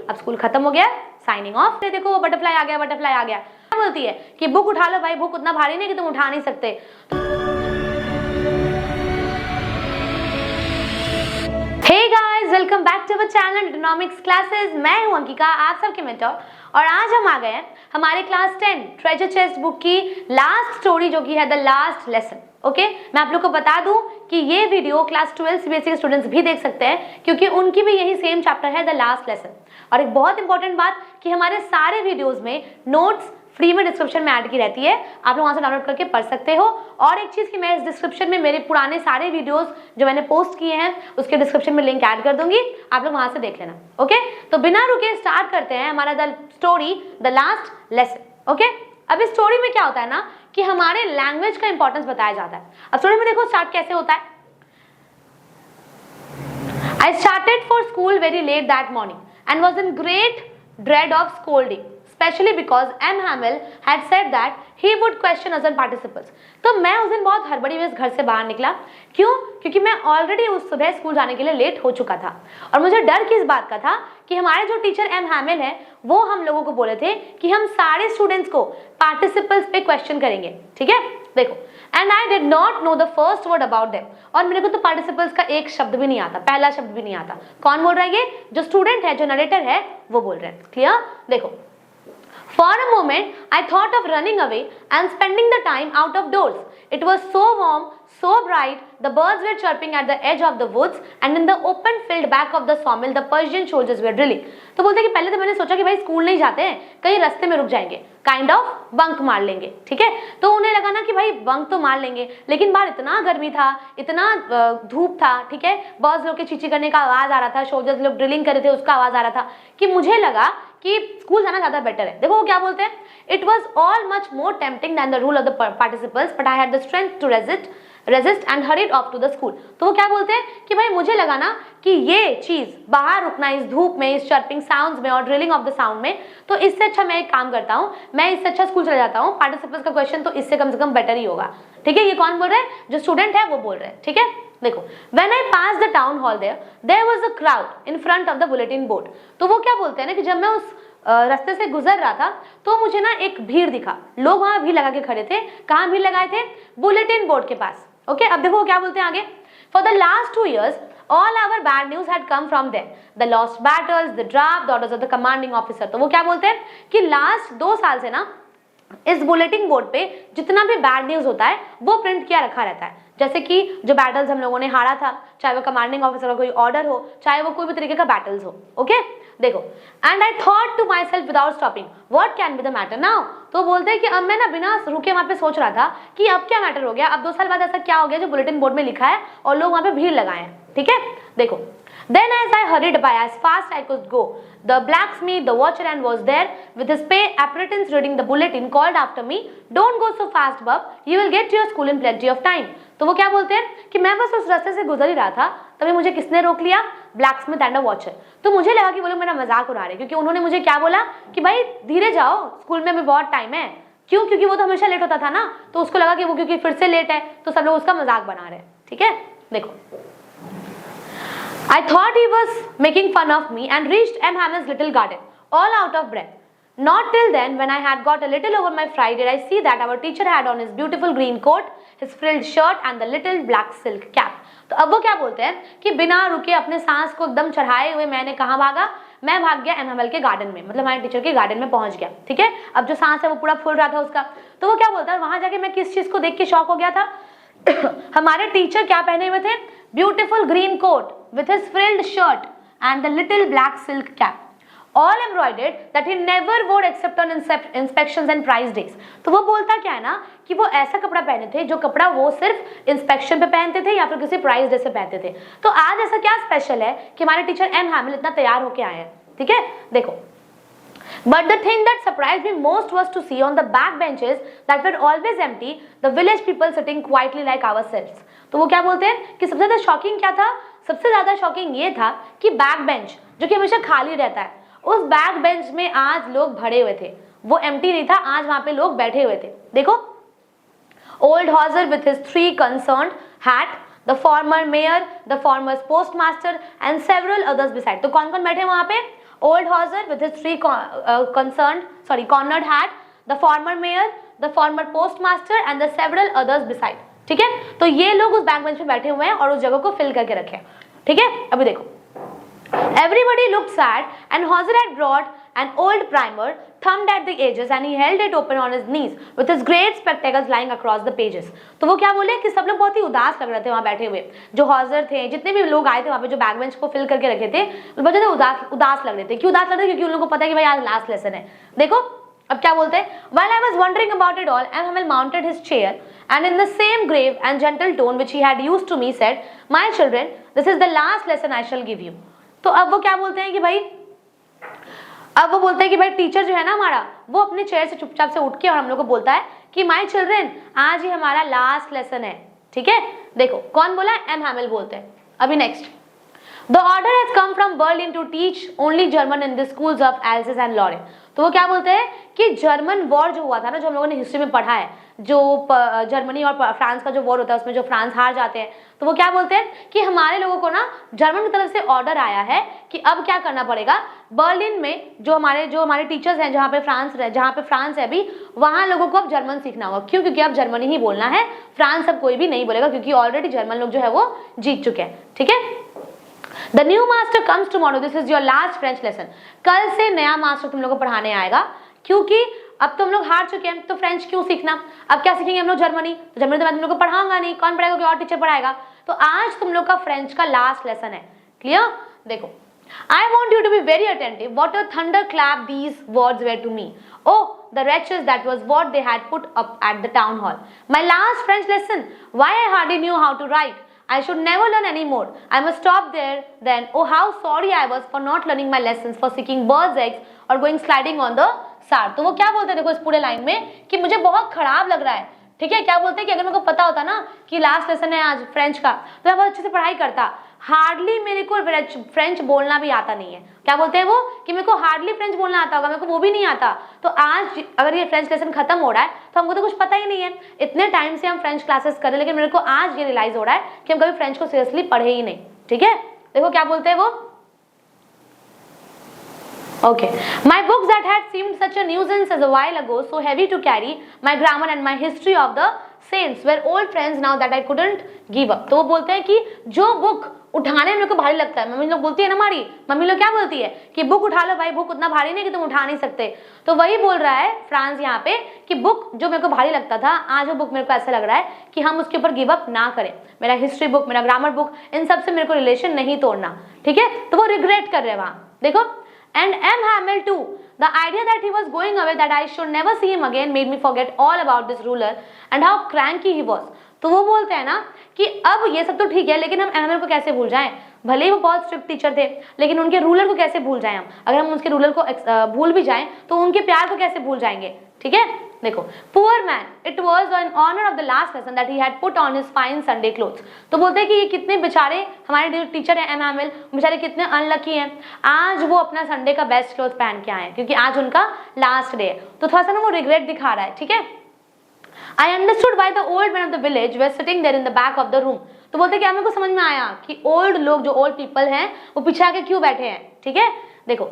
अब स्कूल खत्म हो गया, साइनिंग ऑफ। देखो वो बटरफ्लाई आ गया, बटरफ्लाई आ गया। क्या बोलती है कि बुक उठा लो भाई, बुक उतना भारी नहीं कि तुम उठा नहीं सकते। Hey guys, welcome back to our channel economics classes. मैं हूं अंकिका, आप सबके मेंटर, और आज हम आ गए हैं हमारे क्लास 10 ट्रेजर चेस्ट बुक की लास्ट स्टोरी, जो कि है द लास्ट लेसन। ओके, मैं आप लोग को बता दूं कि ये वीडियो क्लास 12 सीबीएसई के स्टूडेंट्स भी देख सकते हैं, क्योंकि उनकी भी यही सेम चैप्टर है द लास्ट लेसन। और एक बहुत इंपॉर्टेंट बात कि हमारे सारे वीडियोस में नोट्स फ्री में डिस्क्रिप्शन में ऐड की रहती है, आप लोग वहां से डाउनलोड करके पढ़ सकते हो। और एक चीज कि मैं इस डिस्क्रिप्शन में मेरे पुराने सारे वीडियोस जो मैंने पोस्ट किए हैं उसके डिस्क्रिप्शन में लिंक ऐड कर दूंगी, आप लोग वहां से देख लेना। ओके, तो बिना रुके स्टार्ट करते हैं हमारा the story the last lesson. Okay, अब इस स्टोरी में क्या होता है ना कि हमारे लैंग्वेज का इंपॉर्टेंस बताया जाता है। अब स्टोरी में देखो स्टार्ट कैसे होता है। I started for school very late that morning and was in great dread of scolding, especially because M. Hamill had said that he would question us participants. तो मैं उस दिन बहुत हड़बड़ी में घर से बाहर निकला। क्यों? क्योंकि मैं ऑलरेडी उस सुबह स्कूल जाने के लिए लेट हो चुका था, और मुझे डर किस बात का था कि हमारे जो टीचर एम हैमिल है वो हम लोगों को बोले थे कि हम सारे स्टूडेंट्स को पार्टिसिपल्स पे क्वेश्चन करेंगे। ठीक है, देखो, and I did not know the first word about them, और मेरे को तो पार्टिसिपल्स का एक शब्द भी नहीं आता, पहला शब्द भी नहीं आता। कौन बोल रहा है? ये जो स्टूडेंट है, जो नरेटर है, वो बोल रहे हैं। क्लियर? देखो, for a moment I thought of running away and spending the time out of doors. It was so warm, so bright, the birds were chirping at the edge of the woods and in the open field back of the sawmill the Persian soldiers were drilling. तो बोलते हैं कि पहले तो मैंने सोचा कि भाई स्कूल नहीं जाते हैं, कहीं रास्ते में रुक जाएंगे, काइंड ऑफ बंक मार लेंगे। ठीक है, तो उन्हें लगा ना कि भाई बंक तो मार लेंगे, लेकिन बाहर इतना गर्मी था, इतना धूप था, ठीक है, बर्ड्स लोग के चींची करने का आवाज आ रहा था, सोल्जर्स लोग ड्रिलिंग कर रहे थे उसका आवाज आ रहा था, कि मुझे लगा कि स्कूल जाना ज्यादा बेटर है। देखो वो क्या बोलते हैं, it was all much more tempting than the rule of the participles but I had the strength to resist and hurried off to the school. तो वो क्या बोलते हैं कि भाई मुझे लगा ना कि ये चीज बाहर रुकना इस धूप में, इस चर्पिंग साउंड्स में और ड्रिलिंग ऑफ द साउंड में, तो इससे अच्छा मैं एक काम करता हूँ, मैं इससे अच्छा स्कूल चला जाता हूँ, पार्टिसिपल्स का क्वेश्चन तो इससे कम से कम बेटर ही होगा। ठीक है, ये कौन बोल रहे हैं? जो स्टूडेंट है वो बोल रहे हैं। ठीक है, देखो, when I passed the town hall there was a crowd in front of the bulletin board. तो वो क्या बोलते हैं ना कि जब मैं उस रास्ते से गुजर रहा था तो मुझे ना एक भीड़ दिखा, लोग वहां भीड़ लगा के खड़े थे। कहाँ भीड़ लगाए थे? बुलेटिन बोर्ड के पास। ओके, अब देखो क्या बोलते हैं आगे। For the last 2 years, all our bad news had come from there. The lost battles, the draft, the orders of the commanding officer. तो वो क्या बोलते हैं कि लास्ट 2 साल से ना इस बुलेटिन बोर्ड पे जितना भी बैड न्यूज होता है वो प्रिंट किया रखा रहता है। जैसे कि जो बैटल्स हम लोगों ने हारा था, चाहे वो कमांडिंग ऑफिसर का कोई ऑर्डर हो, चाहे वो कोई भी तरीके का बैटल्स हो। ओके, देखो, and I thought to myself without stopping what can be the matter now. तो बोलते हैं कि अब मैं ना बिना रुके वहां पे सोच रहा था कि अब क्या मैटर हो गया, अब 2 साल बाद ऐसा क्या हो गया जो बुलेटिन बोर्ड में लिखा है और लोग वहां पे भीड़ लगाए हैं। ठीक है, देखो, then as I hurried by as fast I could go, the blacksmith, the watcher, and was there with his pay apparatus reading the bulletin, called after me, don't go so fast bub, you will get to your school in plenty of time. तो वो क्या बोलते हैं कि मैं बस उस रास्ते से गुजर ही रहा था, तभी मुझे किसने रोक लिया? Blacksmith and a watcher. तो मुझे लगा कि वो लोग मेरा मजाक उड़ा रहे, क्योंकि उन्होंने मुझे क्या बोला कि भाई धीरे जाओ, स्कूल में भी बहुत टाइम है। क्यों? क्योंकि वो तो हमेशा लेट होता था ना, तो उसको लगा कि वो क्योंकि फिर से लेट है तो सब लोग उसका मजाक बना रहे हैं। ठीक है, देखो, I thought he was making fun of me and reached M. Hamill's little garden, all out of breath. Not till then, when I had got a little over my fright, did I see that our teacher had on his beautiful green coat, his frilled shirt and the little black silk cap. तो अब वो क्या बोलते हैं कि बिना रुके अपने सांस को एकदम चढ़ाए हुए मैंने कहाँ भागा? मैं भाग गया एम हैमिल के गार्डन में, मतलब हमारे टीचर के गार्डन में पहुंच गया। ठीक है, अब जो सांस है वो पूरा फूल रहा था उसका। तो वो क्या बोलता है, वहां जाके मैं किस चीज को देख के शॉक हो गया था? हमारे टीचर क्या पहने हुए थे? Beautiful green coat with his frilled shirt and the little black silk cap, all embroidered that he never wore except on inspections and prize days. तो वो बोलता क्या है ना कि वो ऐसा कपड़ा पहने थे जो कपड़ा वो सिर्फ इंस्पेक्शन पे पहनते थे या फिर किसी प्राइज डे से पहनते थे। तो आज ऐसा क्या स्पेशल है कि हमारे टीचर एम हैमिल इतना तैयार होके आए हैं। ठीक है, देखो, but the thing that surprised me most was to see on the back benches that were always empty the village people sitting quietly like ourselves. तो वो क्या बोलते हैं कि सबसे ज्यादा शॉकिंग क्या था? सबसे ज्यादा शॉकिंग ये था कि बैक बेंच जो कि हमेशा खाली रहता है, उस बैक बेंच में आज लोग भरे हुए थे, वो एम्प्टी नहीं था, आज वहां पे लोग बैठे हुए थे। देखो, old Hauser with his 3 concerned hat, the former mayor, the former postmaster and several others beside. तो कौन कौन बैठे वहां पे? old Hauser with his three cornered hat, the former mayor, the former postmaster and the several others beside. ठीक है, तो ये लोग उस बैक बेंच पे बैठे हुए हैं और उस जगह को फिल करके रखे हैं. ठीक है, अभी देखो. Everybody looked sad and Hauser had brought an old primer, thumbed at the edges and he held it open on his knees with his great spectacles lying across the pages. तो वो क्या बोले कि सब लोग बहुत ही उदास लग रहे थे वहाँ बैठे हुए. जो हॉजर थे, जितने भी लोग आए थे वहाँ पे जो बैक बेंच को फिल करके रखे थे, बहुत ज़्यादा उदास लग रहे थे. क्यों उदास लग रहे थे? क्योंकि उन लोगों को पता है कि भाई आज लास्ट लेसन है. देखो अब क्या बोलते हैं. While I was wondering about it all, M. Hamel mounted his chair and in the same grave and gentle tone which he had used to me said, "My children, this is the last lesson I shall give you." तो अब वो क्या बोलते हैं कि भाई, अब वो बोलते हैं कि भाई टीचर जो है ना हमारा, वो अपने चेयर से चुपचाप से उठ के और हम लोग को बोलता है कि माय चिल्ड्रन, आज ही हमारा लास्ट लेसन है. ठीक है, देखो कौन बोला? एम हैमिल बोलते हैं. अभी next. The order has come from Berlin to teach only German in the schools of Alsace and Lorraine. तो वो क्या बोलते हैं कि जर्मन वॉर जो हुआ था ना, जो हम लोगों ने हिस्ट्री में पढ़ा है, जो जर्मनी और फ्रांस का जो वॉर होता है उसमें जो फ्रांस हार जाते हैं, तो वो क्या बोलते हैं कि हमारे लोगों को ना जर्मन की तरफ से ऑर्डर आया है कि अब क्या करना पड़ेगा, बर्लिन में जो हमारे टीचर्स हैं, जहाँ पे फ्रांस है अभी, वहाँ लोगों को अब जर्मन सीखना होगा. क्यों? क्योंकि अब जर्मनी ही बोलना है, फ्रांस अब कोई भी नहीं बोलेगा, क्योंकि ऑलरेडी जर्मन लोग जो है वो जीत चुके हैं. ठीक है. The new master comes tomorrow. This is your last French lesson. कल से नया मास्टर तुम लोग को पढ़ाने आएगा, क्योंकि अब तुम लोग हार चुके हैं, तो फ्रेंच क्यों सीखना? अब क्या सीखेंगे हम लोग? जर्मनी. तो जर्मनी तो मैं तुम लोग को पढ़ाऊंगा नहीं, कौन पढ़ाएगा? कोई और टीचर पढ़ाएगा. तो आज तुम लोग का फ्रेंच का लास्ट लेसन है. क्लियर? देखो. I want you to be very attentive. What a thunderclap these words were to me. Oh, the wretches, that was what they had put up at the town hall. My last French lesson. Why I hardly knew how to write. I should never learn anymore. I must stop there then. Oh, how sorry I was for not learning my lessons, for seeking birds' eggs or going sliding on the sand. तो वो क्या बोलते हैं देखो इस पूरे line में कि मुझे बहुत खराब लग रहा है. ठीक है, क्या बोलते हैं कि अगर मेरे को पता होता ना कि लास्ट लेसन है आज फ्रेंच का, तो मैं बहुत अच्छे से पढ़ाई करता. हार्डली मेरे को फ्रेंच बोलना भी आता नहीं है. क्या बोलते हैं वो कि मेरे को हार्डली फ्रेंच बोलना आता होगा, मेरे को वो भी नहीं आता. तो आज अगर ये फ्रेंच लेसन खत्म हो रहा है तो हमको तो कुछ पता ही नहीं है. इतने टाइम से हम फ्रेंच क्लासेस कर रहे हैं, लेकिन मेरे को आज ये रियलाइज हो रहा है कि हम कभी फ्रेंच को सीरियसली पढ़े ही नहीं. ठीक है, देखो क्या बोलते हैं वो. Okay, my books that had seemed such a nuisance as a while ago, so heavy to carry, my grammar and my history of the saints were old friends now that I couldn't give up. तो वो बोलते हैं कि जो book उठाने में मेरे को भारी लगता है, मम्मी लोग बोलती है ना, हमारी मम्मी लोग क्या बोलती है कि बुक उठा लो भाई, बुक उतना भारी नहीं कि तुम उठा नहीं सकते. तो वही बोल रहा है फ्रांस यहाँ पे कि बुक जो मेरे को भारी लगता था, आज वो बुक मेरे को ऐसा लग रहा है कि हम उसके ऊपर गिव अप ना करें. मेरा हिस्ट्री बुक, मेरा ग्रामर बुक, इन सब से मेरे को रिलेशन नहीं तोड़ना. ठीक है, तो वो रिग्रेट कर रहे हैं वहाँ. देखो. And M. Hamel too. The idea that he was going away, that I should never see him again, made me forget all about this ruler and how cranky he was. तो वो बोलते हैं ना कि अब ये सब तो ठीक है, लेकिन हम एमएमएल को कैसे भूल जाएं? भले ही वो बहुत स्ट्रिक्ट टीचर थे, लेकिन उनके रूलर को कैसे भूल जाएं हम? अगर हम उसके रूलर को भूल भी जाएं तो उनके प्यार को कैसे भूल जाएंगे? ठीक है, देखो. Poor man, it was in honour of the last lesson that he had put on his fine Sunday clothes. तो बोलते हैं कि ये कितने बेचारे हमारे जो टीचर हैं एमएमएल, बेचारे कितने अनलकी हैं, आज वो अपना संडे का बेस्ट क्लोथ पहन के आए हैं, क्योंकि आज उनका लास्ट डे है. तो थोड़ा सा ना वो रिग्रेट दिखा रहा है. ठीक है. I understood why the old men of the village were sitting there in the back of the room. तो बोलते हैं कि हमें को समझ में आया कि ओल्ड लोग, जो ओल्ड पीपल हैं, वो पीछे आके क्यों बैठे हैं. ठीक है, देखो.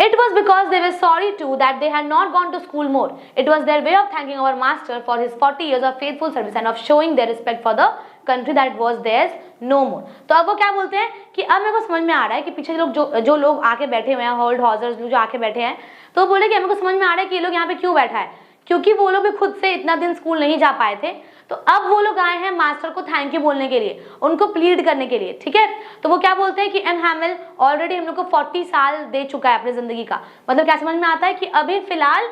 It was because they were sorry too that they had not gone to school more. It was their way of thanking our master for his 40 years of faithful service and of showing their respect for the country that was theirs no more. तो अब वो क्या बोलते हैं कि अब मेरे को समझ में आ रहा है कि पीछे लोग जो लोग आके बैठे हुए हैं, ओल्ड हॉजर्स लोग जो आके बैठे हैं, तो वो बोले कि हमें को समझ में आ रहा है कि ये लोग यहाँ पे क्यों बैठा है, क्योंकि वो लोग भी खुद से इतना दिन स्कूल नहीं जा पाए थे. तो अब वो लोग आए हैं मास्टर को थैंक यू बोलने के लिए, उनको प्लीड करने के लिए. ठीक है, तो वो क्या बोलते हैं कि एम हैमिल ऑलरेडी हम लोग को 40 साल दे चुका है अपनी जिंदगी का. मतलब क्या समझ में आता है कि अभी फिलहाल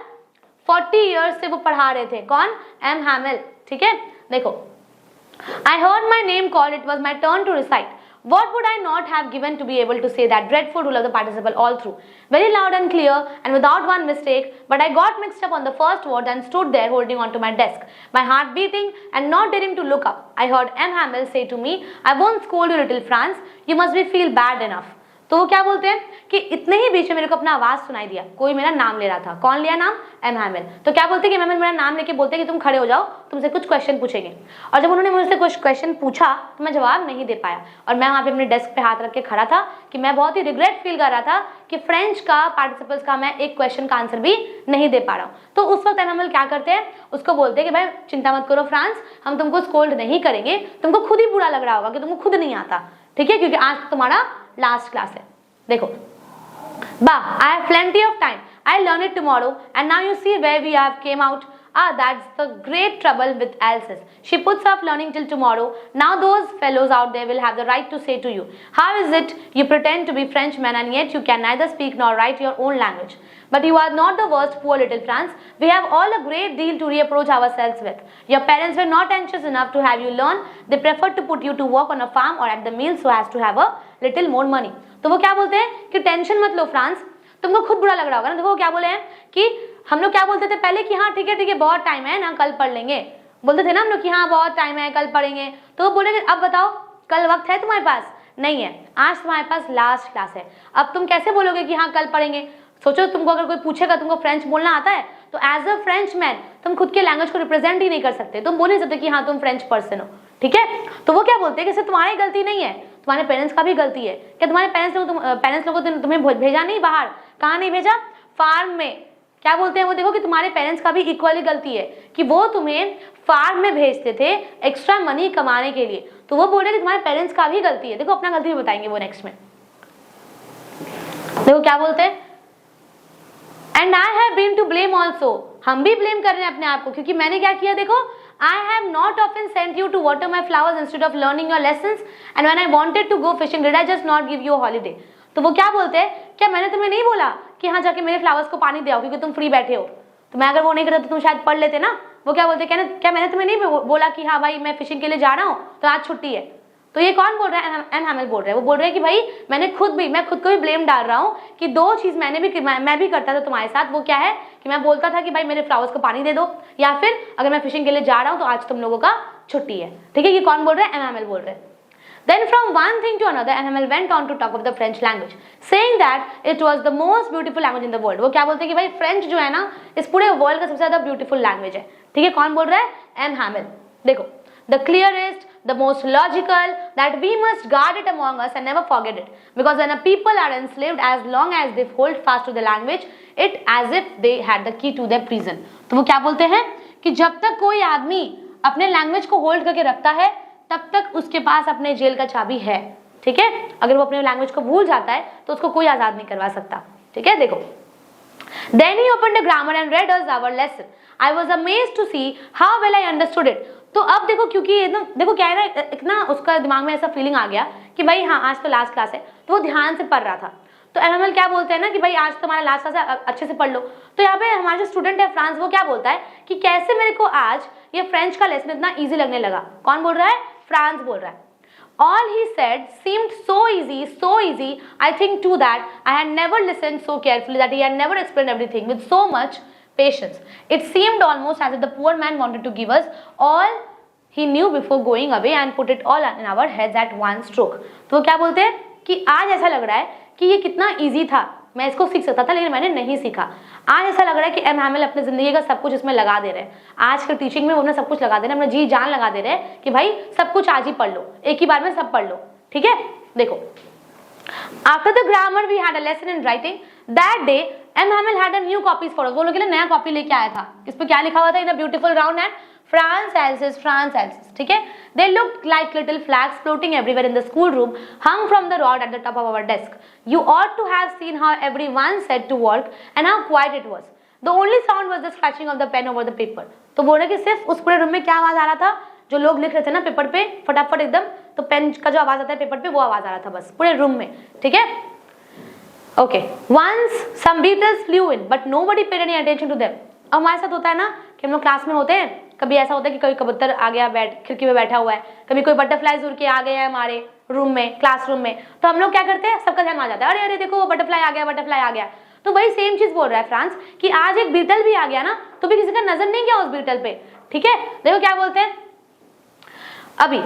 40 ईयर्स से वो पढ़ा रहे थे. कौन? एम हैमिल. ठीक है, देखो. I heard my name called. It was my turn to recite. What would I not have given to be able to say that dreadful rule of the participle all through, very loud and clear and without one mistake, but I got mixed up on the first word and stood there holding on to my desk, my heart beating and not daring to look up. I heard M. Hamel say to me, I won't scold you, little Franz, you must be feel bad enough. तो वो क्या बोलते हैं कि इतने ही बीच में मेरे को अपना आवाज सुनाई दिया, कोई मेरा नाम ले रहा था। कौन लिया नाम? एम हैमिल। तो क्या बोलते हैं कि एम हैमिल मेरा नाम लेके बोलते हैं कि तुम खड़े हो जाओ, तुमसे कुछ क्वेश्चन पूछेंगे। और जब उन्होंने मुझसे कुछ क्वेश्चन पूछा तो मैं जवाब नहीं दे पाया, और मैं वहाँ पे अपने डेस्क पे हाथ रख के खड़ा था कि मैं बहुत ही रिग्रेट फील कर रहा था कि फ्रेंच का पार्टिसिपल्स का मैं एक क्वेश्चन का आंसर भी नहीं दे पा रहा हूँ। तो उस वक्त एम हैमिल क्या करते हैं, उसको बोलते हैं कि भाई चिंता मत करो फ्रांस, हम तुमको स्कोल्ड नहीं करेंगे, तुमको खुद ही बुरा लग रहा होगा कि तुमको खुद नहीं आता, ठीक है, क्योंकि आज तुम्हारा लास्ट क्लास है। देखो, Bah, I have plenty of time. I'll learn it tomorrow. And now you see where we have came out. That's the great trouble with Alsace. She puts off learning till tomorrow. Now those fellows out there will have the right to say to you, how is it you pretend to be Frenchmen and yet you can neither speak nor write your own language? But you are not the worst, poor little France. We have all a great deal to reapproach ourselves with. Your parents were not anxious enough to have you learn. They preferred to put you to work on a farm or at the mill so as to have a little more money. तो वो क्या बोलते हैं कि tension मत लो France, तुमको खुद बुरा लग रहा होगा ना। देखो वो क्या बोले हैं कि हम लोग क्या बोलते थे पहले कि हाँ ठीक है बहुत टाइम है ना, कल पढ़ लेंगे, बोलते थे ना हम लोग कि हाँ बहुत टाइम है कल पढ़ेंगे। तो वो बोले अब बताओ कल वक्त है तुम्हारे पास? नहीं है, आज तुम्हारे पास लास्ट क्लास है। अब तुम कैसे बोलोगे कि हाँ कल पढ़ेंगे? सोचो तुमको अगर कोई पूछेगा तुमको फ्रेंच बोलना आता है, तो एज अ फ्रेंच मैन तुम खुद के लैंग्वेज को रिप्रेजेंट ही नहीं कर सकते, तुम बोल नहीं सकते कि हाँ तुम फ्रेंच पर्सन हो, ठीक है। तो वो क्या बोलते हैं कि सिर्फ तुम्हारी गलती नहीं है, तुम्हारे पेरेंट्स का भी गलती है। क्या तुम्हारे पेरेंट्स लोगों को तुम्हें भेजा नहीं बाहर? कहाँ नहीं भेजा? फार्म में। क्या बोलते हैं वो, देखो कि तुम्हारे पेरेंट्स का भी इक्वली गलती है कि वो तुम्हें फार्म में भेजते थे एक्स्ट्रा मनी कमाने के लिए। तो वो बोल रहे कि तुम्हारे पेरेंट्स का भी गलती है। देखो अपना गलती भी बताएंगे वो नेक्स्ट में। देखो क्या बोलते हैं, and I have been to blame also, हम भी ब्लेम कर रहे हैं अपने आप को, क्योंकि मैंने क्या किया देखो, I have not often sent you to water my flowers instead of learning your lessons, and when I wanted to go fishing did I just not give you a holiday? तो वो क्या बोलते हैं, क्या मैंने तुम्हें नहीं बोला कि हाँ जाके मेरे फ्लावर्स को पानी दे आओ क्योंकि तुम फ्री बैठे हो? तो मैं अगर वो नहीं करता तो तुम शायद पढ़ लेते ना। वो क्या बोलते हैं, क्या मैंने तुम्हें नहीं बोला कि हाँ भाई मैं फिशिंग के लिए जा रहा हूँ तो आज छुट्टी है? तो ये कौन बोल रहा है? एम हैमिल बोल रहे हैं। वो बोल रहे हैं कि भाई मैं खुद को भी ब्लेम डाल रहा हूँ कि दो चीज मैं भी करता था तुम्हारे साथ। वो क्या है कि मैं बोलता था कि भाई मेरे फ्लावर्स को पानी दे दो, या फिर अगर मैं फिशिंग के लिए जा रहा हूँ तो आज तुम लोगों का छुट्टी है, ठीक है। ये कौन बोल रहे हैं? एम हैमिल बोल रहे हैं। Then from one thing to another, M. Hamel went on to talk of the French language, saying that it was the most beautiful language in the world. वो क्या बोलते हैं कि भाई फ्रेंच जो है ना इस पूरे वर्ल्ड का सबसे ज्यादा ब्यूटीफुल लैंग्वेज है, ठीक है। कौन बोल रहा है? एम हैमिल। देखो, the clearest, the most logical, that we must guard it among us and never forget it, because when a people are enslaved, as long as they hold fast to the language, it as if they had the key to their prison. तो वो क्या बोलते हैं कि जब तक कोई आदमी अपने लैंग्वेज को होल्ड करके रखता है तब तक उसके पास अपने जेल का चाबी है, ठीक है। अगर वो अपने लैंग्वेज को भूल जाता है तो उसको कोई आजाद नहीं करवा सकता, ठीक है। देखो, then he opened the grammar and read us our lesson. I was amazed to see how well I understood it. तो अब देखो, क्योंकि देखो क्या है ना, इतना उसका दिमाग में ऐसा फीलिंग आ गया कि भाई हाँ आज तो लास्ट क्लास है, तो वो ध्यान से पढ़ रहा था। तो एम हैमिल क्या बोलते हैं ना कि भाई आज तुम्हारा लास्ट क्लास है, अच्छे से पढ़ लो। तो यहाँ पे हमारा जो स्टूडेंट है फ्रांस, वो क्या बोलता है कि कैसे मेरे को आज ये फ्रेंच का लेसन इतना इजी लगने लगा। कौन बोल रहा है? फ्रांस बोल रहा है। All he said seemed so easy. I think too that I had never listened so carefully, that he had never explained everything with so much patience. It seemed almost as if the poor man wanted to give us all he knew before going away and put it all in our heads at one stroke. तो वो क्या बोलते हैं कि आज ऐसा लग रहा है कि ये कितना इजी था, मैं इसको सीख सकता था लेकिन मैंने नहीं सीखा। आज ऐसा लग रहा है कि एम हैमिल अपनी जिंदगी का सब कुछ इसमें लगा दे रहे हैं। आज के टीचिंग में वो सब कुछ लगा दे रहे हैं, अपना जी जान लगा दे रहे हैं कि भाई सब कुछ आज ही पढ़ लो, एक ही बार में सब पढ़ लो, ठीक है। देखो, after the grammar we had a lesson in writing that day. M Hamel had a new copies for us. वो लोग के लिए नया कॉपी लेके आया था। इस पे क्या लिखा हुआ था? In a beautiful round and France Alsace, ठीक है। They looked like little flags floating everywhere in the schoolroom, hung from the rod at the top of our desk. You ought to have seen how everyone set to work and how quiet it was. The only sound was the scratching of the pen over the paper. तो बोल रहे कि सिर्फ उस पूरे room में क्या आवाज आ रहा था? जो लोग लिख रहे थे ना पेपर पे फटाफट एकदम, तो पेन का जो आवाज आता है पेपर पे, वो आवाज आ रहा था बस पूरे रूम में, ठीक है। Okay. Once some beetles flew in, but nobody paid any attention to them. अब हमारे साथ होता है ना कि हम लोग क्लास में होते हैं, कभी ऐसा होता है कि कोई कबूतर आ गया खिड़की में बैठा हुआ है, कभी कोई बटरफ्लाई उड़ के आ गया है हमारे रूम में, क्लासरूम में, तो हम लोग क्या करते हैं, सबका ध्यान आ जाता है, अरे अरे देखो वो बटरफ्लाई आ गया। तो वही सेम चीज बोल रहा है फ्रांस कि आज एक बीटल भी आ गया ना तो भी किसी का नजर नहीं गया उस बीटल पे, ठीक है। देखो क्या बोलते हैं, अभी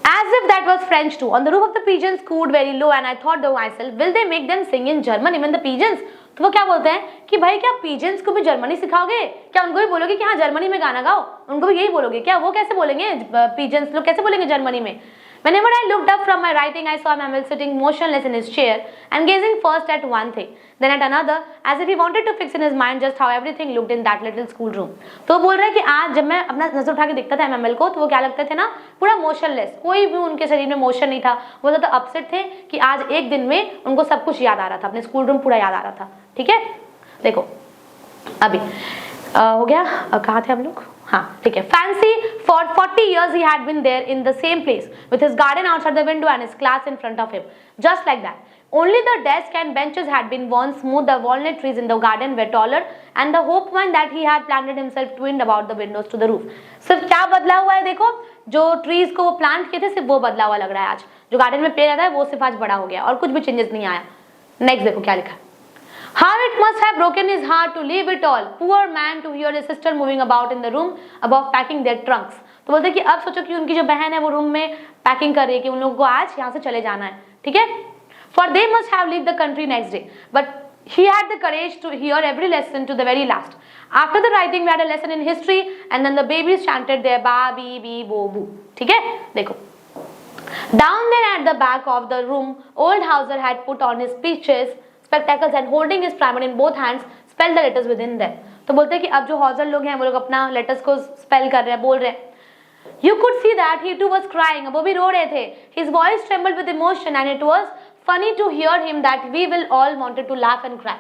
As if that was French too. On the roof of the pigeons cooed very low and I thought to myself, will they make them sing in German even the pigeons? तो वो क्या बोलते हैं कि भाई क्या पिजन्स को भी जर्मनी सिखाओगे, क्या उनको भी बोलोगे कि हाँ जर्मनी में गाना गाओ, उनको भी यही बोलोगे क्या? वो कैसे बोलेंगे, पिजन्स लोग कैसे बोलेंगे जर्मनी में? Whenever I looked up from my writing, I saw Hamel sitting motionless in his chair and gazing first at one thing, then at another, as if he wanted to fix in his mind just how everything looked in that little school room. तो बोल रहा है कि आज जब मैं अपना नजर उठा के देखता था एमएमएल को, तो वो क्या लगते थे ना, पूरा मोशनलेस, कोई भी उनके शरीर में मोशन नहीं था। वो ज्यादा अपसेट थे कि आज एक दिन में उनको सब कुछ याद आ रहा था, अपने स्कूल रूम पूरा याद आ रहा था। ठीक है, देखो अभी हो गया, कहाँ थे हम लोग? हाँ ठीक है। Fancy for 40 years he had been there in the same place with his garden outside the window and his class in front of him, just like that. Only the desk and benches had been worn smooth. The walnut trees in the garden were taller, and the hope one that he had planted himself twined about the windows to the roof. सिर्फ क्या बदला हुआ है देखो, जो trees को वो plant किए थे सिर्फ वो बदला हुआ लग रहा है आज। जो गार्डन में पेड़ रहता है वो सिर्फ आज बड़ा हो गया और कुछ भी चेंजेस नहीं आया। नेक्स्ट देखो क्या लिखा है। How it must have broken his heart to leave it all, poor man, to hear his sister moving about in the room above packing their trunks. तो बोलते कि अब सोचो कि उनकी जो बहन है वो रूम में पैकिंग कर रही है कि उन लोगों को आज यहाँ से चले जाना है। ठीक है, for they must have left the country next day, but he had the courage to hear every lesson to the very last. After the writing we had a lesson in history and then the babies chanted their ba bee bee bo boo. ठीक है, देखो down there at the back of the room, old Hauser had put on his speeches spectacles and holding his primer in both hands spelled the letters within them. तो बोलते हैं कि अब जो हॉजर लोग हैं वो लोग अपना लेटर्स को स्पेल कर रहे हैं, बोल रहे हैं। You could see that he too was crying. वो भी रो रहे थे। His voice trembled with emotion and it was funny to hear him that we will all wanted to laugh and cry.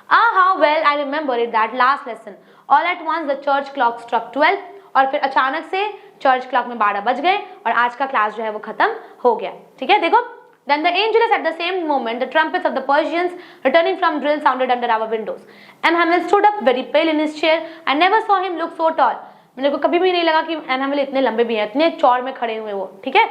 Ah, how well I remember it, that last lesson. All at once the church clock struck 12 और फिर अचानक से church clock में 12 बज गए और आज का क्लास जो है वो खत्म हो गया। ठीक है, देखो Then the angels at the same moment, the trumpets of the Persians returning from drill sounded under our windows. M. Hamel stood up very pale in his chair. I never saw him look so tall. मेरे को कभी भी नहीं लगा कि M. Hamel इतने लंबे भी हैं, इतने चौड़ में खड़े हुए वो। ठीक है,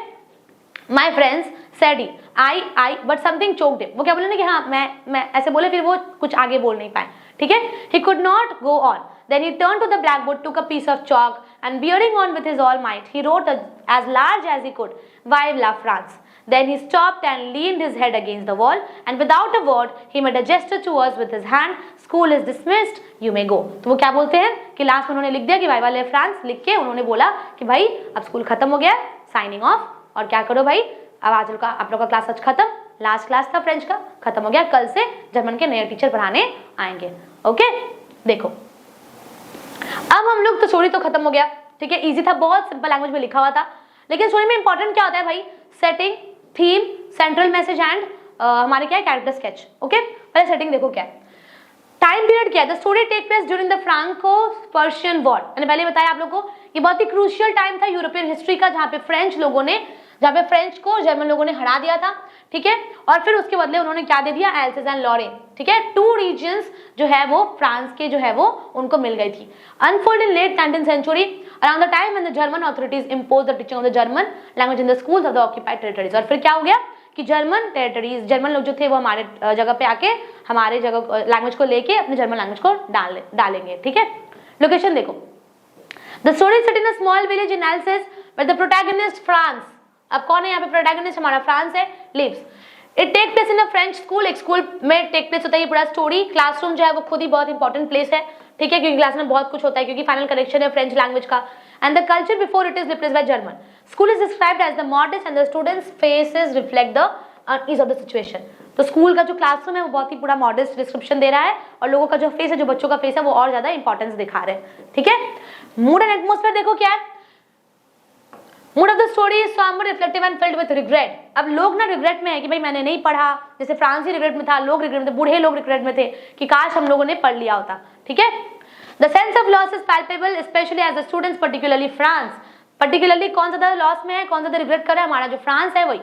My friends said he, I, but something choked him. वो क्या बोले ना कि हाँ मैं ऐसे बोले, फिर वो कुछ आगे बोल नहीं पाए। ठीक है, he could not go on. Then he turned to the blackboard, took a piece of chalk, and bearing on with his all might, he wrote as large as he could, "Vive la France." Then he stopped and leaned his head against the wall, and without a word, he made a gesture to us with his hand. School is dismissed, you may go. तो वो क्या बोलते हैं कि last में उन्होंने लिख दिया कि वाइवा ला फ्रांस, लिख के उन्होंने बोला कि भाई अब स्कूल खत्म हो गया, साइनिंग ऑफ, और क्या करो भाई, अब आज का आप लोग का क्लास आज खत्म, लास्ट क्लास था फ्रेंच का, खत्म हो गया, कल से जर्मन के नए टीचर पढ़ाने आएंगे। ओके, देखो अब हम लोग तो स्टोरी तो खत्म हो गया। ठीक है, इजी था, बहुत सिंपल लैंग्वेज में लिखा हुआ था, लेकिन स्टोरी में इंपॉर्टेंट क्या होता है भाई? Setting, theme, central message and हमारे क्या है, कैरेक्टर स्केच। ओके, पहले सेटिंग देखो क्या है। टाइम पीरियड क्या है? The story take place during the Franco Persian war. मैंने पहले बताया आप लोगों को, ये बहुत ही क्रूशियल टाइम था यूरोपियन हिस्ट्री का, जहाँ पे फ्रेंच को जर्मन लोगों ने हरा दिया था। ठीक है, और फिर उसके बदले उन्होंने क्या दे दिया? Alsace and Lorraine. ठीक है, 2 रीजन्स जो है वो फ्रांस के जो है वो उनको मिल गई थी। Unfold in late 19th century around the time when the German authorities imposed the teaching of the German language in the schools of the occupied territories। और फिर क्या हो गया कि जर्मन लोग जो थे वो हमारे जगह पे आके हमारे जगह लैंग्वेज को लेके अपने जर्मन लैंग्वेज को डालेंगे। ठीक है, लोकेशन देखो, the story set in a small village in Alsace where the protagonist Franz, अब कौन है यहाँ पे प्रोटैगनिस्ट? हमारा फ्रांस है, lives. It take place in a French school, एक स्कूल में टेक प्लेस होता है ये पूरा स्टोरी। क्लासरूम जो है वो खुद ही बहुत इंपॉर्टेंट प्लेस है। ठीक है, क्योंकि क्लास में बहुत कुछ होता है, क्योंकि फाइनल करेक्शन है फ्रेंच लैंग्वेज का। And the culture before it is replaced by German. School is described as the modest and the students faces reflect the unease of the situation. तो स्कूल का जो क्लासरूम है वो बहुत ही पूरा modest description दे रहा है, और लोगों का जो फेस है, जो बच्चों का फेस है, वो और ज्यादा इंपॉर्टेंस दिखा रहे हैं। ठीक है, मूड एंड एटमोस्फेयर देखो क्या है। Mood off the story is somebody, reflective and filled with regret. अब लोग ना रिग्रेट में है कि भाई मैंने नहीं पढ़ा, जैसे फ्रांस ही रिग्रेट में था, लोग रिग्रेट में थे, बूढ़े लोग रिग्रेट में थे कि काश हम लोगों ने पढ़ लिया होता। ठीक है, the sense of loss is palpable specially as the students, particularly Franz. Particularly कौन सा लॉस में है, कौन सा रिग्रेट कर रहा है? हमारा जो फ्रांस है वही।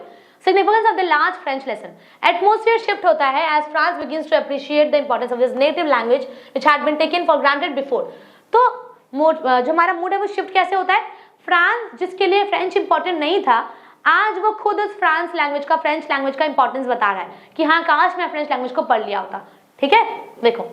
Significance of the last French lesson. Atmosphere shift होता है as France begins to appreciate the importance of his native language which had been taken for granted before. तो जो हमारा मूड है वो शिफ्ट कैसे होता है? फ्रांस जिसके लिए फ्रेंच इंपॉर्टेंट नहीं था, आज वो खुद उस फ्रेंच लैंग्वेज का इंपॉर्टेंस बता रहा है कि हाँ काश मैं फ्रेंच लैंग्वेज को पढ़ लिया होता। ठीक है, देखो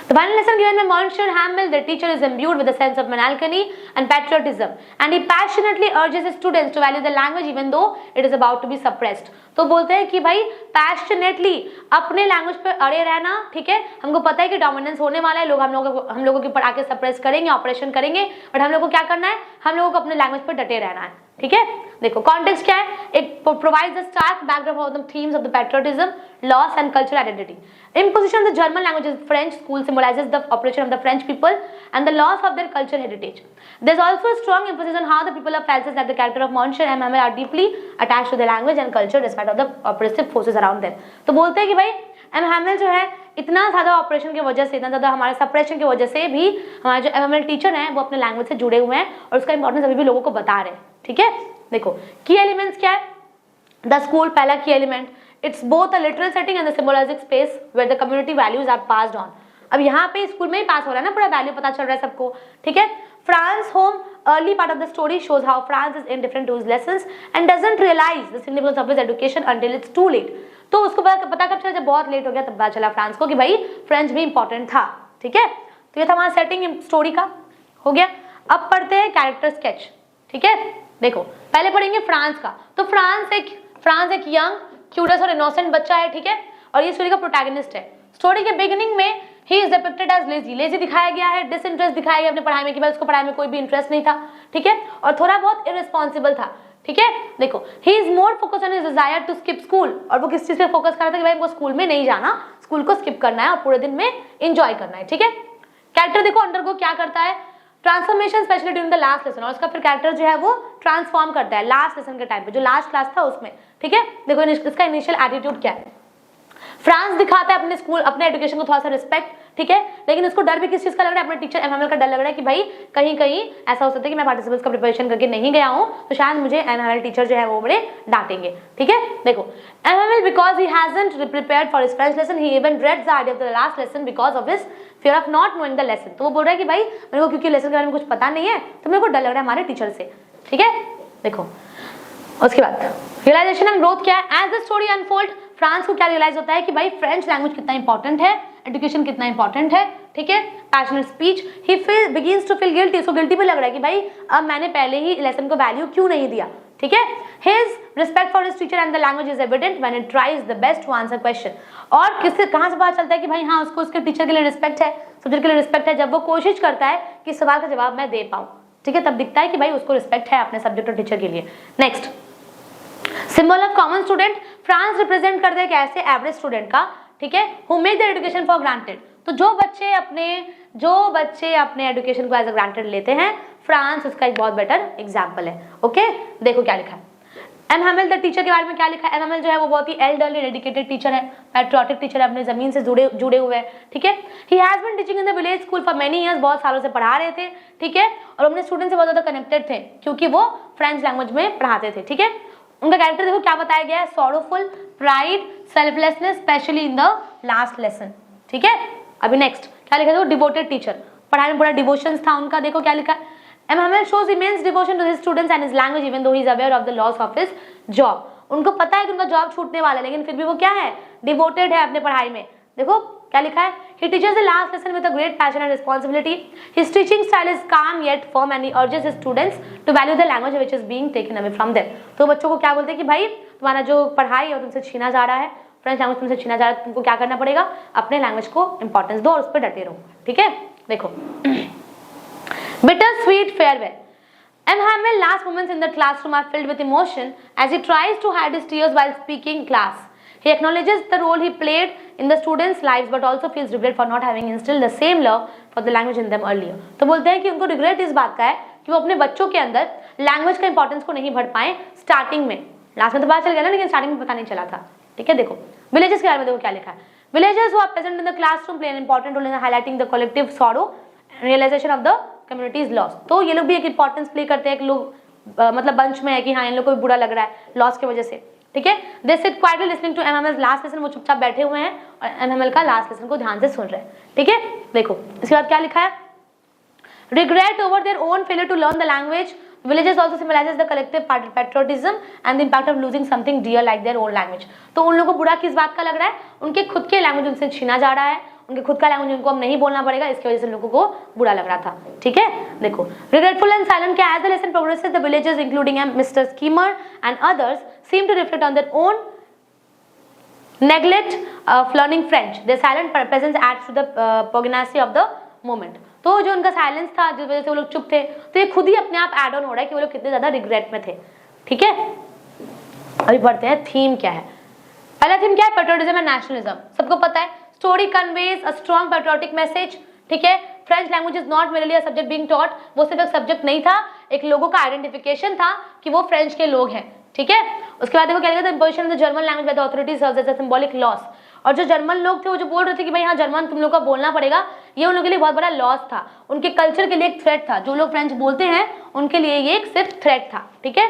The final lesson given by Monsieur Hamel, the teacher, is imbued with a sense of melancholy and patriotism, and he passionately urges his students to value the language even though it is about to be suppressed. तो बोलते हैं कि भाई passionately अपने language पे अड़े रहना, ठीक है। हमको पता है कि डोमिनेंस होने वाला है, लोग हम लोगों के ऊपर आके सप्रेस करेंगे, ऑपरेशन करेंगे, बट हम लोग को क्या करना है, हम लोगों को अपने लैंग्वेज पे डटे रहना है, ठीक है। देखो कॉन्टेक्स्ट क्या है, एक provides the stark background of the themes of the patriotism, loss and cultural identity. Imposition of the German language in French school symbolizes the operation of the French people and the loss of their cultural heritage. There is also a strong emphasis on how the people of Alsace that the character of Monsieur M. Hamel are deeply attached to their language and culture despite of the oppressive forces around them. तो बोलते हैं कि भाई M. Hamel जो है इतना ज़्यादा operation की वजह से, इतना ज़्यादा हमारे सप्रेशन की वजह से भी हमारे जो M. Hamel टीचर हैं वो अपने लैंग्वेज से जुड़े हुए हैं और उसका इंपॉर्टेंस अभी भी लोगों को बता रहे हैं, ठीक है। देखो की एलिमेंट्स क्या है, द स्कूल पहला की element, it's both a literal setting and the symbolic space where the community values are passed on. अब यहाँ पे स्कूल में ही पास हो रहा है ना, पूरा वैल्यू पता चल रहा है सबको, ठीक है। France home early part of the story shows how France is indifferent to his lessons and doesn't realize the significance of his education until it's too late. तो उसको पता कब चला, जब बहुत लेट हो गया तब पता चला फ्रांस को कि भाई फ्रेंच भी इंपॉर्टेंट था, ठीक है। तो ये था हमारा सेटिंग स्टोरी का, हो गया। अब पढ़ते हैं कैरेक्टर स्केच, ठीक है। देखो पहले पढ़ेंगे फ्रांस का। तो फ्रांस एक यंग क्यूरियस और इनोसेंट बच्चा है, ठीक है, और ये स्टोरी का प्रोटैगनिस्ट है। स्टोरी के बिगिनिंग में ही इज डिपिक्टेड एज लेजी दिखाया गया है, डिसइंटरेस्ट दिखाया गया अपने पढ़ाई में कि भाई उसको पढ़ाई में कोई भी इंटरेस्ट नहीं था, ठीक है, और थोड़ा बहुत इररिस्पॉन्सिबल था, ठीक है। देखो he is more focus on his desire to skip school, और वो किस चीज पे फोकस कर रहा था कि भाई हमको स्कूल में नहीं जाना, स्कूल को स्किप करना है और पूरे दिन में एंजॉय करना है, ठीक है। कैरेक्टर देखो अंडरगो क्या करता है, transformation specially during the last lesson, और उसका फिर कैरेक्टर जो है वो ट्रांसफॉर्म करता है लास्ट लेसन के टाइम पे, जो लास्ट क्लास था उसमें, ठीक है। देखो इसका इनिशियल एटीट्यूड क्या है, फ्रांस दिखाता है अपने स्कूल अपने एजुकेशन को थोड़ा सा रिस्पेक्ट, ठीक है, लेकिन उसको डर भी किस चीज का लग रहा है, अपने टीचर एम एम का डर लग रहा है कि भाई कहीं ऐसा हो सकता है कि मैं पार्टिसिपल्स का प्रिपरेशन करके नहीं गया हूं तो शायद मुझे एम एम टीचर जो है वो बड़े डांटेंगे, ठीक है। देखो M M because he hasn't prepared for his French lesson, he even dreads the idea of the last lesson because of his fear of not knowing the lesson. तो वो बोल रहा है कि भाई मेरे को क्योंकि लेसन के बारे में कुछ पता नहीं है तो मेरे को डर लग रहा है हमारे टीचर से, ठीक है। देखो उसके बाद रियलाइजेशन एंड ग्रोथ क्या है, as the story unfold Franz को क्या रियलाइज होता है कि भाई फ्रेंच लैंग्वेज कितना इंपॉर्टेंट है, एजुकेशन कितना इंपॉर्टेंट है, ठीक है। Passionate speech, he begins to feel guilty, इसको गिल्टी भी लग रहा है कि भाई अब मैंने पहले ही लेसन को वैल्यू क्यों नहीं दिया, ठीक है। His respect for his teacher and the language is evident when it tries the best to answer question, और किससे कहां से पता चलता है कि भाई हाँ उसको उसके टीचर के लिए रिस्पेक्ट है, सब्जेक्ट के लिए रिस्पेक्ट है, जब वो कोशिश करता है कि सवाल का जवाब मैं दे पाऊं, ठीक है, तब दिखता है कि भाई उसको रिस्पेक्ट है अपने सब्जेक्ट और टीचर के लिए। Next symbol of common student, France represent करते हैं कैसे एवरेज स्टूडेंट का, ठीक है, who make their education for granted. तो जो बच्चे अपने एजुकेशन को एज अ ग्रांटेड लेते हैं, फ्रांस उसका एक बहुत बेटर एग्जांपल है, ओके। देखो क्या लिखा है एम हैमेल द टीचर के बारे में, क्या लिखा है, एम हैमेल जो है वो बहुत ही एल्डरली डेडिकेटेड टीचर है, पैट्रियोटिक टीचर है, अपने जमीन से जुड़े हुए हैं, ठीक है। He has been teaching in the village school for many years, बहुत सालों से पढ़ा रहे थे, ठीक है, और अपने स्टूडेंट से बहुत ज्यादा कनेक्टेड थे क्योंकि वो फ्रेंच लैंग्वेज में पढ़ाते थे, ठीक है। उनका कैरेक्टर देखो क्या बताया गया है, sorrowful, pride, selflessness, specially in the last lesson, ठीक है। अभी नेक्स्ट क्या लिखा है, डिवोटेड टीचर, पढ़ाई में बड़ा डिवोशन था उनका। देखो क्या लिखा है, M Hamel shows immense devotion to his students and his language even though he is aware of the loss of his job. उनको पता है कि उनका जॉब छूटने वाला है लेकिन फिर भी वो क्या है, डिवोटेड है अपने पढ़ाई में। देखो क्या लिखा है, he teaches the last lesson with a great passion and responsibility. His teaching style is calm yet firm and he urges his students to value the language which is being taken away from them. तो बच्चों को क्या बोलते हैं कि भाई तुम्हारा जो पढ़ाई है तुमसे छीना जा रहा है, फ्रेंच लैंग्वेज तुमसे छीना जा रहा है, तुमको क्या करना पड़ेगा, अपने लैंग्वेज को इंपॉर्टेंस दो और उस पर डटे रहो, ठीक है। देखो bitter sweet farewell. M. Hamel last moments in the classroom are filled with emotion as he tries to hide his tears while speaking class. He acknowledges the role he played in the students' lives but also feels regret for not having instilled the same love for the language in them earlier. तो बोलते हैं कि उनको regret इस बात का है कि वो अपने बच्चों के अंदर लैंग्वेज का इंपॉर्टेंस को नहीं भर पाए स्टार्टिंग में। लास्ट में तो पता चल गया ना, लेकिन स्टार्टिंग में पता नहीं चला था, ठीक है। देखो विलेजेस के बारे में देखो क्या लिखा है, villagers who are present in the classroom play an important role in highlighting the collective sorrow realization of the community's loss. तो ये लोग भी एक इंपॉर्टेंस प्ले करते हैं कि लोग मतलब बंच में है कि हाँ इन लोग को भी बुरा लग रहा है लॉस की वजह से, ठीक है। They sit quietly listening to M Hamel's last lesson, वो चुपचाप बैठे हुए हैं और एमएमएल का लास्ट लेसन को ध्यान से सुन रहे हैं, ठीक है। देखो इसके बाद क्या लिखा है, regret over their own failure to learn the language. Villages also symbolizes the collective patriotism and the impact of losing something dear like their own language. तो उन लोगों को बुरा किस बात का लग रहा है, उनके खुद के लैंग्वेज उनसे छीना जा रहा है, उनके खुद का लैंग्वेज उनको अब नहीं बोलना पड़ेगा, इसकी वजह से लोगों को बुरा लग रहा था। ठीक है, देखो रिग्रेटफुल एंड साइलेंट क्या, as the lesson progresses the villagers including mister Schimer and others seem to reflect on their own neglect of learning French. Their silent presence adds to the poignancy of the moment. तो जो उनका silence था जिस वजह से वो लोग चुप थे, तो ये खुद ही अपने आप एड ऑन हो रहा है कि वो लोग कितने ज्यादा रिग्रेट में थे। ठीक है, अभी पढ़ते हैं थीम क्या है। पहला थीम क्या है, पेट्रियोटिज्म एंड नेशनलिज्म। सबको पता है, story conveys a strong patriotic message. ठीक है, French language is not merely a subject being taught, वो सिर्फ एक सब्जेक्ट नहीं था, एक लोगों का आइडेंटिफिकेशन था कि वो फ्रेंच के लोग हैं। ठीक है, उसके बाद देखो क्या लिखा था, imposition of the German language by the authorities serves as a symbolic loss. और जो जर्मन लोग थे वो जो बोल रहे थे कि भाई हाँ जर्मन तुम लोग का बोलना पड़ेगा, ये उन लोगों के लिए बहुत बड़ा लॉस था, उनके कल्चर के लिए एक थ्रेट था। जो लोग फ्रेंच बोलते हैं उनके लिए ये एक सिर्फ थ्रेट था। ठीक है,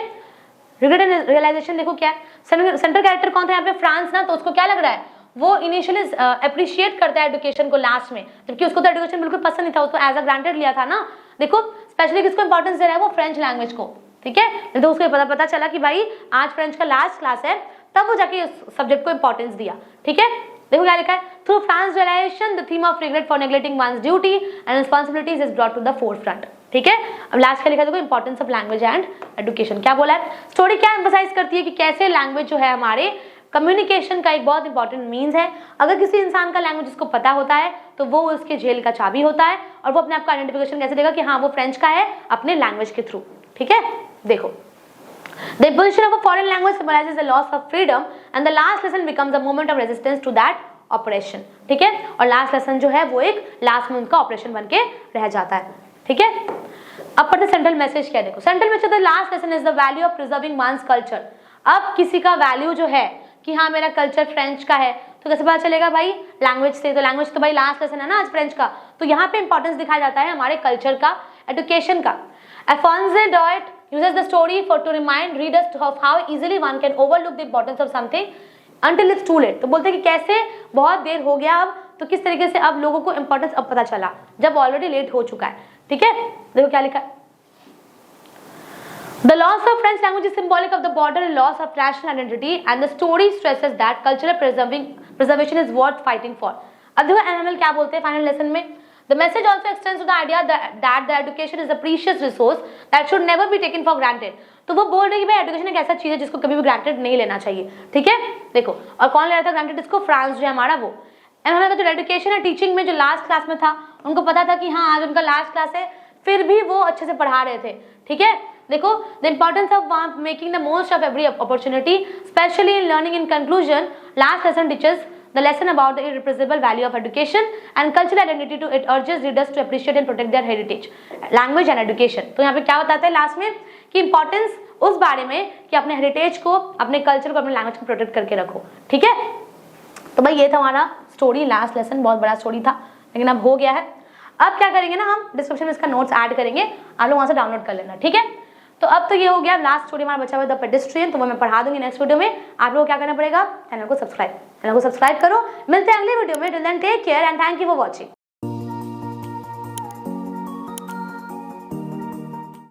रिग्रेट एंड रियलाइजेशन देखो क्या है, सेंट्रल कैरेक्टर कौन था यहाँ पे, फ्रांस ना, तो उसको क्या लग रहा है, वो इनिशियली अप्रिशिएट करता है एजुकेशन को लास्ट में, जबकि उसको तो एजुकेशन बिल्कुल पसंद नहीं था, उसको एज अ ग्रांटेड लिया था ना। देखो स्पेशली किसको इंपॉर्टेंस दे रहा है, वो फ्रेंच लैंग्वेज को। ठीक है, तो उसको पता चला कि भाई आज फ्रेंच का लास्ट क्लास है, तब वो जाके उस सब्जेक्ट को इंपॉर्टेंस दिया। ठीक है, देखो क्या लिखा है, through Franz realization the theme of regret for neglecting one's duty and responsibilities is brought to the forefront. ठीक है, अब लास्ट का लिखा देखो, importance of language and education. क्या बोला है, स्टोरी क्या एम्फसाइज करती है कि कैसे लैंग्वेज जो है हमारे कम्युनिकेशन का एक बहुत इंपॉर्टेंट मीन्स है। अगर किसी इंसान का लैंग्वेज उसको पता होता है तो वो उसके जेल का चाबी होता है, और वो अपने आप का आइडेंटिफिकेशन कैसे देगा कि हाँ वो फ्रेंच का है, अपने लैंग्वेज के थ्रू। ठीक है, देखो the imposition of a foreign language symbolizes the loss of freedom and the last lesson becomes a moment of resistance to that oppression। ठीक है, और लास्ट लेसन जो है वो एक लास्ट में उनका ऑपरेशन बन के रह जाता है। ठीक है, अब पढ़ते सेंट्रल मैसेज क्या है, देखो central message the last lesson is the value of preserving one's culture. अब किसी का वैल्यू जो है कि हाँ मेरा कल्चर फ्रेंच का है, तो कैसे पता चलेगा भाई, लैंग्वेज से। तो लैंग्वेज तो भाई लास्ट लेसन है ना आज फ्रेंच का, तो यहाँ पे इंपॉर्टेंस दिखाया जाता है हमारे कल्चर का, एजुकेशन का। Alphonse Daudet uses the story to remind readers of how easily one can overlook the importance of something until it's too late। तो बोलते हैं कि कैसे बहुत देर हो गया अब, तो किस तरीके से अब लोगों को इंपॉर्टेंस अब पता चला जब ऑलरेडी लेट हो चुका है। ठीक है, देखो क्या लिखा है, The loss of French language is symbolic of the border loss of national identity and the story stresses that cultural preservation is worth fighting for। अब देखो एमएमएल क्या बोलते हैं फाइनल लेसन में, The message also extends to the idea that the education is a precious resource that should never be taken for granted। तो वो बोल रहे हैं कि भाई एजुकेशन एक ऐसा चीज है जिसको कभी भी ग्रांटेड नहीं लेना चाहिए। ठीक है, देखो और कौन ले रहा था ग्रांटेड इसको, फ्रांस जो है हमारा वो। एमएमएल का जो एजुकेशन है टीचिंग में जो लास्ट क्लास में था, उनको पता था कि हाँ आज उनका लास्ट क्लास है, फिर भी वो अच्छे से पढ़ा रहे थे। ठीक है, देखो the importance of making the most of every opportunity specially in learning. In conclusion last lesson teachers the lesson about the irrepressible value of education and cultural identity to it urges readers to appreciate and protect their heritage, language and education। तो यहाँ पे क्या बताते हैं last में कि importance उस बारे में कि अपने हेरिटेज को, अपने कल्चर को, अपने लैंग्वेज को प्रोटेक्ट करके रखो। ठीक है, तो भाई ये था हमारा स्टोरी, लास्ट लेसन बहुत बड़ा स्टोरी था लेकिन अब हो गया है। अब क्या करेंगे ना, हम डिस्क्रिप्शन में इसका नोट्स ऐड करेंगे, आप लोग वहाँ से डाउनलोड कर लेना। ठीक है, तो अब तो ये हो गया लास्ट स्टोरी हमारा बचा हुआ द पेडेस्ट्रियन, तो वो मैं पढ़ा दूंगी नेक्स्ट वीडियो में। आप लोगों को क्या करना पड़ेगा, चैनल को सब्सक्राइब करो। मिलते हैं अगले वीडियो में। Till then take care and thank you for watching.